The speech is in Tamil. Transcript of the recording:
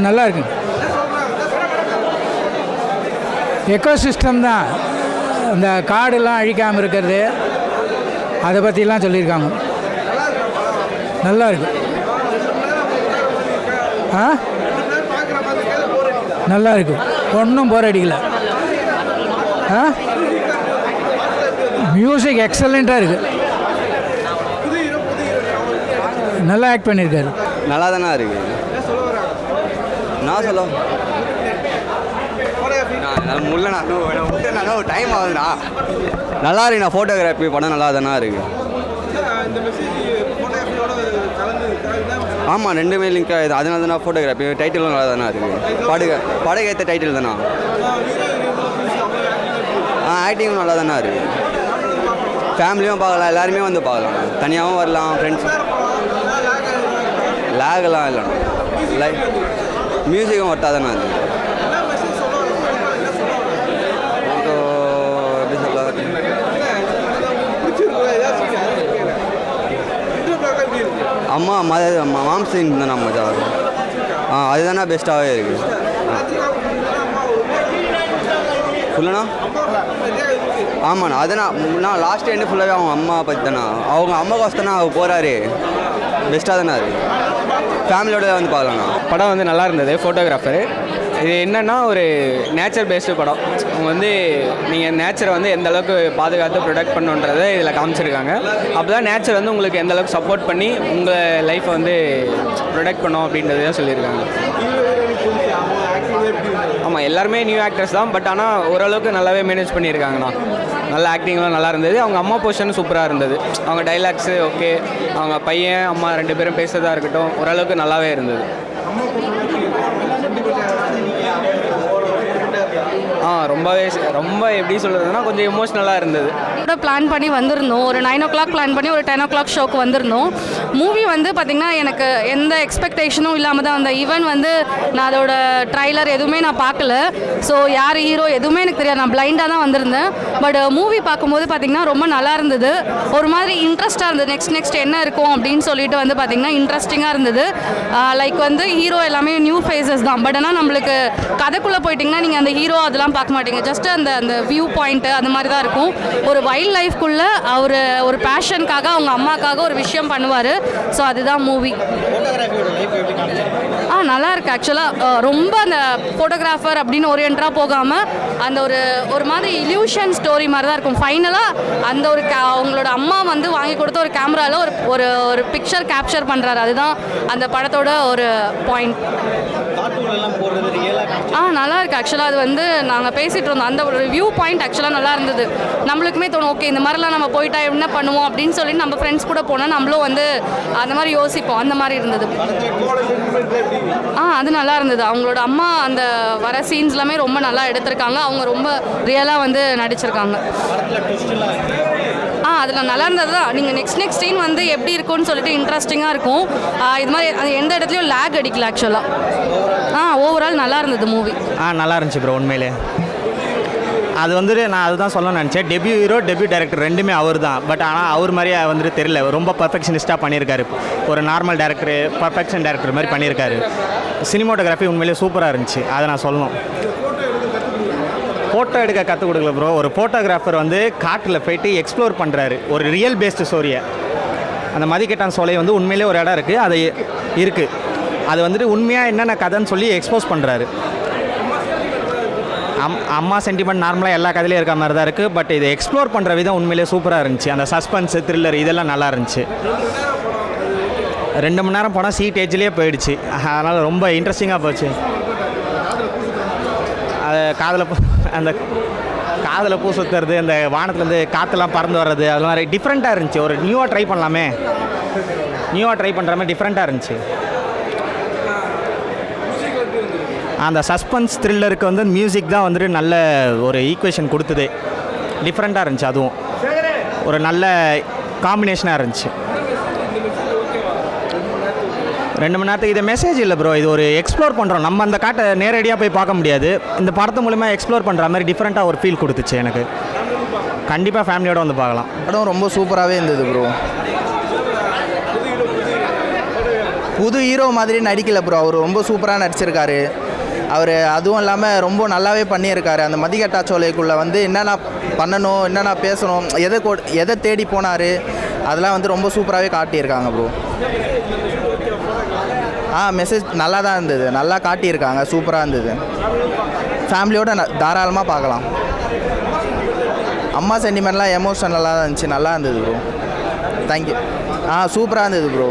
நல்லா இருக்குங்க. எக்கோசிஸ்டம் தான், இந்த காடெல்லாம் அழிக்காமல் இருக்கிறது, அதை பற்றிலாம் சொல்லியிருக்காங்க. நல்லா இருக்கு. நல்லா இருக்கு, ஒன்றும் போர் அடிக்கல. மியூசிக் எக்ஸலண்ட்டாக இருக்குது. நல்லா ஆக்ட் பண்ணியிருக்காரு. நல்லா தானே இருக்குது. நான் சொல்ல முல்லண்ணா விட்டுண்ணா டைம் ஆகுதுண்ணா. நல்லா இருக்குண்ணா. ஃபோட்டோகிராஃபி படம் நல்லா தானே இருக்குது. ஆமாம், ரெண்டுமே லிங்க் ஆகுது. அதனால தானே ஃபோட்டோகிராஃபி டைட்டிலும் நல்லா தானே இருக்குது. படகு ஏற்ற டைட்டில் தானே. ஆக்டிங்கும் நல்லா தானே இருக்குது. ஃபேமிலியும் பார்க்கலாம், எல்லாருமே வந்து பார்க்கலாம். தனியாகவும் வரலாம், ஃப்ரெண்ட்ஸ். லேகெல்லாம் இல்லைண்ணா. மியூசிக்கும் ஒர்த்தாக தானே அது. எப்படி சொல்ல, அம்மா மாம் சீன் தானே மஜா. அதுதானே பெஸ்ட்டாகவே இருக்குது. ஃபுல்லுண்ணா. ஆமாண்ணா. நான் லாஸ்ட் எண்டு ஃபுல்லாகவே அவங்க அம்மா பற்றி தானே. அவங்க அம்மா கோசம் தானே அவர் போகிறாரு. பெஸ்ட்டாக தானே இருக்குது. ஃபேமிலியோட வந்து பார்க்கலாண்ணா. படம் வந்து நல்லா இருந்தது. ஃபோட்டோகிராஃபரு இது என்னென்னா ஒரு நேச்சர் பேஸ்டு படம். அவங்க வந்து நீங்கள் நேச்சரை வந்து எந்த அளவுக்கு பாதுகாத்து ப்ரொடெக்ட் பண்ணுன்றதை இதில் காமிச்சிருக்காங்க. அப்போ தான் நேச்சர் வந்து உங்களுக்கு எந்த அளவுக்கு சப்போர்ட் பண்ணி உங்கள் லைஃப்பை வந்து ப்ரொடெக்ட் பண்ணும் அப்படின்றது தான் சொல்லியிருக்காங்க. ஆமாம், எல்லாருமே நியூ ஆக்டர்ஸ் தான். பட் ஆனால் ஓரளவுக்கு நல்லாவே மேனேஜ் பண்ணியிருக்காங்கண்ணா. நல்ல ஆக்டிங்லாம் நல்லா இருந்தது. அவங்க அம்மா பொசிஷன் சூப்பராக இருந்தது. அவங்க டைலாக்ஸு ஓகே, அவங்க பையன் அம்மா 2 பேரும் பேசுறதா இருக்கட்டும், ஓரளவுக்கு நல்லாவே இருந்தது. ரொம்ப எப்படி சொல்கிறதுனா கொஞ்சம் எமோஷ்னலாக இருந்தது. பிளான் பண்ணி வந்திருந்தோம். ஒரு 9 o'clock பிளான் பண்ணி ஒரு 10 o'clock ஷோக்கு வந்திருந்தோம். மூவி வந்து பார்த்திங்கன்னா எனக்கு எந்த எக்ஸ்பெக்டேஷனும் இல்லாமல் தான் அந்த ஈவன் வந்து நான் அதோட ட்ரைலர் எதுவுமே நான் பார்க்கல. ஸோ யார் ஹீரோ எதுவுமே எனக்கு தெரியாது. நான் பிளைண்டாக தான் வந்திருந்தேன். பட் மூவி பார்க்கும்போது பார்த்திங்கன்னா ரொம்ப நல்லா இருந்தது. ஒரு மாதிரி இன்ட்ரெஸ்ட்டாக இருந்தது. நெக்ஸ்ட் என்ன இருக்கும் அப்படின்னு சொல்லிட்டு வந்து பார்த்திங்கன்னா இன்ட்ரெஸ்டிங்காக இருந்தது. லைக் வந்து ஹீரோ எல்லாமே நியூ ஃபேஸஸ் தான். பட் ஆனால் நம்மளுக்கு கதைக்குள்ளே போயிட்டிங்கன்னா நீங்கள் அந்த ஹீரோ அதெல்லாம் பார்க்க மாட்டீங்க. ஜஸ்ட் அந்த வியூ பாயிண்ட்டு அந்த மாதிரி தான் இருக்கும். ஒரு வைல்ட் லைஃப்குள்ளே அவர் ஒரு பேஷனுக்காக அவங்க அம்மாக்காக ஒரு விஷயம் பண்ணுவார். ஸோ அதுதான் மூவி. நல்லா இருக்குது ஆக்சுவலாக. ரொம்ப அந்த ஃபோட்டோகிராஃபர் அப்படின்னு ஓரியன்டாக போகாமல் அந்த ஒரு மாதிரி இல்யூஷன் ஸ்டோரி மாதிரி தான் இருக்கும். ஃபைனலாக அந்த அவங்களோட அம்மா வந்து வாங்கி கொடுத்த ஒரு கேமராவில் ஒரு பிக்சர் கேப்சர் பண்ணுறாரு. அதுதான் அந்த படத்தோட ஒரு பாயிண்ட். நல்லா இருக்குது ஆக்சுவலாக. அது வந்து நாங்கள் பேசிகிட்டு இருந்தோம். அந்த ஒரு வியூ பாயிண்ட் ஆக்சுவலாக நல்லா இருந்தது. நம்மளுக்குமே தோணும், ஓகே இந்த மாதிரிலாம் நம்ம போயிட்டா என்ன பண்ணுவோம் அப்படின்னு சொல்லிட்டு நம்ம ஃப்ரெண்ட்ஸ் கூட போனால் நம்மளும் வந்து அந்த மாதிரி யோசிப்போம். அந்த மாதிரி இருந்தது. அது நல்லா இருந்தது. அவங்களோட அம்மா அந்த வர சீன்ஸ் எல்லாமே ரொம்ப நல்லா எடுத்திருக்காங்க. அவங்க ரொம்ப ரியலாக வந்து நடிச்சிருக்காங்க. அதில் நல்லா இருந்தது தான். நீங்கள் நெக்ஸ்ட் சீன் வந்து எப்படி இருக்கும்னு சொல்லிட்டு இன்ட்ரெஸ்டிங்காக இருக்கும். இது மாதிரி அது எந்த இடத்துலையும் லேக் அடிக்கல ஆக்சுவலாக. ஓவரால் நல்லா இருந்தது மூவி. நல்லா இருந்துச்சு ப்ரோ. உண்மையிலே அது வந்துட்டு நான் அதுதான் சொல்ல நினச்சேன். டெபியூ ஹீரோ, டெபியூ டைரக்டர் ரெண்டுமே அவர் தான். பட் ஆனால் அவர் மாதிரியே வந்துட்டு தெரியல. ரொம்ப பர்ஃபெக்ஷனிஸ்ட்டாக பண்ணியிருக்காரு. ஒரு நார்மல் டேரக்டரு, பர்ஃபெக்ஷன் டேரக்டர் மாதிரி பண்ணியிருக்காரு. சினிமோட்டோகிராஃபி உண்மையிலே சூப்பராக இருந்துச்சு. அதை நான் சொல்லணும். ஃபோட்டோ எடுக்க கற்றுக் கொடுக்கல ப்ரோ. ஒரு ஃபோட்டோகிராஃபர் வந்து காட்டில் போயிட்டு எக்ஸ்ப்ளோர் பண்ணுறாரு. ஒரு ரியல் பேஸ்டு ஸ்டோரியை. அந்த மதிக்கட்டான் சோலை வந்து உண்மையிலே ஒரு இடம் இருக்குது. அது இருக்குது. அது வந்துட்டு உண்மையாக என்னென்ன கதைன்னு சொல்லி எக்ஸ்போஸ் பண்ணுறாரு. அம்மா சென்டிமெண்ட் நார்மலாக எல்லா கதையிலையும் இருக்க மாதிரி தான் இருக்குது. பட் இதை எக்ஸ்ப்ளோர் பண்ணுற விதம் உண்மையிலே சூப்பராக இருந்துச்சு. அந்த சஸ்பென்ஸு, த்ரில்லர் இதெல்லாம் நல்லா இருந்துச்சு. 2 மணி நேரம் போனால் சீட் ஏஜ்லேயே போயிடுச்சு. அதனால் ரொம்ப இன்ட்ரெஸ்டிங்காக போச்சு. அது காதில் பூ சுற்றுறது, அந்த வானத்துலேருந்து காற்றுலாம் பறந்து வர்றது, அது மாதிரி டிஃப்ரெண்ட்டாக இருந்துச்சு. ஒரு நியூவாக ட்ரை பண்ணலாமே, நியூவாக ட்ரை பண்ணுற மாதிரி டிஃப்ரெண்ட்டாக இருந்துச்சு. அந்த சஸ்பென்ஸ் த்ரில்லருக்கு வந்து மியூசிக் தான் வந்துட்டு நல்ல ஒரு ஈக்குவேஷன் கொடுத்தது. டிஃப்ரெண்ட்டாக இருந்துச்சு. அதுவும் ஒரு நல்ல காம்பினேஷனாக இருந்துச்சு. 2 மணி நேரத்துக்கு இது மெசேஜ் இல்லை ப்ரோ. இது ஒரு எக்ஸ்ப்ளோர் பண்ணுறோம். நம்ம அந்த காட்டை நேரடியாக போய் பார்க்க முடியாது. இந்த படத்து மூலிமா எக்ஸ்ப்ளோர் பண்ணுற மாதிரி டிஃப்ரெண்ட்டாக ஒரு ஃபீல் கொடுத்துச்சு எனக்கு. கண்டிப்பாக ஃபேமிலியோடு வந்து பார்க்கலாம். படம் ரொம்ப சூப்பராகவே இருந்தது ப்ரோ. புது ஹீரோ மாதிரி நடிக்கல ப்ரோ. அவர் ரொம்ப சூப்பராக நடிச்சிருக்காரு. அவர் அதுவும் இல்லாமல் ரொம்ப நல்லாவே பண்ணியிருக்காரு. அந்த மதிகட்டா சோலைக்குள்ளே வந்து என்னென்ன பண்ணணும், என்னென்ன பேசணும், எதை தேடி போனார், அதெல்லாம் வந்து ரொம்ப சூப்பராகவே காட்டியிருக்காங்க ப்ரோ. மெசேஜ் நல்லா தான் இருந்தது, நல்லா காட்டியிருக்காங்க, சூப்பராக இருந்தது. ஃபேமிலியோட தாராளமாக பார்க்கலாம். அம்மா சென்டிமெண்ட்லாம் எமோஷனலாக தான் இருந்துச்சு, நல்லா இருந்தது ப்ரோ. தேங்க்யூ. சூப்பராக இருந்தது ப்ரோ.